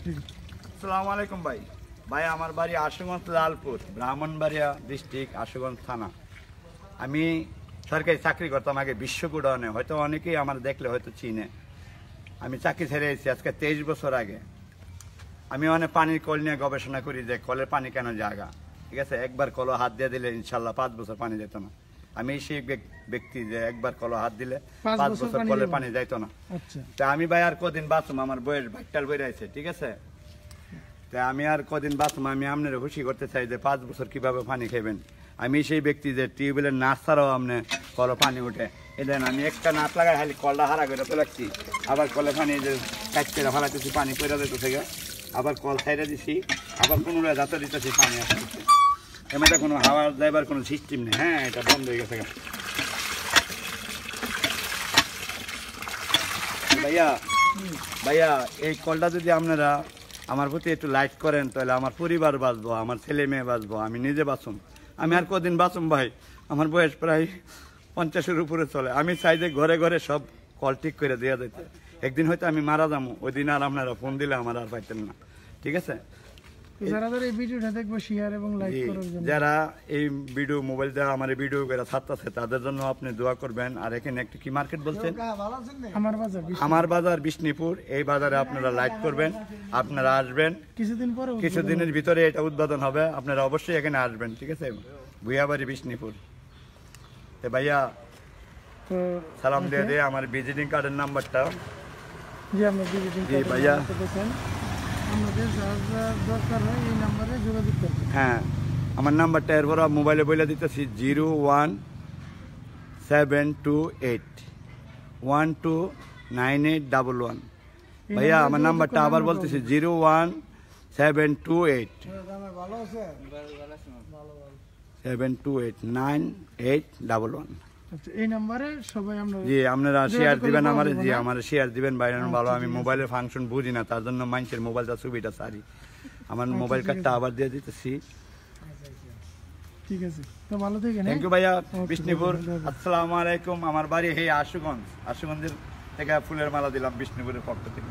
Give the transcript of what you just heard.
আসসালামু আলাইকুম ভাই। ভাই আমার বাড়ি আশুগঞ্জ লালপুর, ব্রাহ্মণবাড়িয়া ডিস্ট্রিক্ট, আশুগঞ্জ থানা। আমি সরকারি চাকরি করতাম আগে বিশ্বগুডনে, হয়তো অনেকেই আমার দেখলে হয়তো চিনে। আমি চাকরি ছেড়ে এসেছি আজকে 23 বছর আগে। আমি অনেক পানির কল নিয়ে গবেষণা করি যে কলের পানি কেন জায়গা, ঠিক আছে। একবার কল হাত দিয়ে দিলে ইনশাল্লাহ 5 বছর পানি যেত না। আমি সেই ব্যক্তি যে একবার কল হাত দিলে 5 বছর কলের পানি যাইতো না। তা আমি ভাই আর কদিন বাঁচুম, আমার বইয়ের ভাইটাল বই রয়েছে, ঠিক আছে। তা আমি আর কদিন বাঁচুম, আমি আপনার খুশি করতে চাই যে 5 বছর কিভাবে পানি খাইবেন। আমি সেই ব্যক্তি যে টিউবওয়েলের নাচ ছাড়াও আপনি কল পানি উঠে এই দেন। আমি একটা নাচ লাগাই খালি কলটা হারা করে তো লাগছি, আবার কলে পানি যে কাজ করে ফেলাতেছি, পানি পড়ে যেতেছে, আবার কল সাইডে দিছি, আবার পুনরায় যাতে দিতেছি, পানি আসতেছে। এমনিতে কোনো হাওয়া যাইবার কোনো সিস্টেম নেই। হ্যাঁ, এটা বন্ধ হয়ে গেছে। ভাইয়া এই কলটা যদি আপনারা আমার প্রতি একটু লাইট করেন তাহলে আমার পরিবার বাঁচবো, আমার ছেলে মেয়ে বাঁচবো, আমি নিজে বাঁচুম। আমি আর কদিন বাঁচুম ভাই, আমার বয়স প্রায় 50-এর উপরে চলে। আমি চাই যে ঘরে ঘরে সব কল ঠিক করে দেওয়া যেতে। একদিন হয়তো আমি মারা যাবো, ওই দিন আর আপনারা ফোন দিলে আমার আর পাইতেন না, ঠিক আছে। যারা এই ভিডিও মোবাইল দেওয়া আমার ভিডিও করে ছাড়তেছে তাদের জন্য আপনি দোয়া করবেন। আর এখানে একটা কি মার্কেট বলছেন, আমার বাজার বিষ্ণুপুর, এই বাজারে আপনারা লাইক করবেন, আপনারা আসবেন। কিছুদিনের ভিতরে এটা উদ্বোধন হবে, আপনারা অবশ্যই এখানে আসবেন, ঠিক আছে। ভুইয়াবাড়ি বিষ্ণুপুর। ভাইয়া সালাম দিয়ে দিয়ে আমার ভিজিটিং কার্ডের নাম্বারটা। জি ভাইয়া, হ্যাঁ আমার নাম্বারটা এরপর মোবাইলে বলে দিতেছি 01728129811। ভাইয়া আমার নাম্বারটা আবার বলতেছি 0172872898111। এই নাম্বারে সবাই আমরা জি আপনারা শেয়ার দিবেন আমার, জি আমার শেয়ার দিবেন ভাই। ভালো, আমি মোবাইলের ফাংশন বুঝি না, তার জন্য মানুষের মোবাইলটা ছবিটা সারি। আমার মোবাইল কার্ডটা আবার দিয়ে দিতেছি, ঠিক আছে। তো ভালো থাকেন। থ্যাংক ইউ ভাইয়া। বিষ্ণুপুর, আসসালামু আলাইকুম। আমার বাড়ি আশুগঞ্জ, আশুগঞ্জের থেকে ফুলের মালা দিলাম বিষ্ণুপুরের পক্ষ থেকে।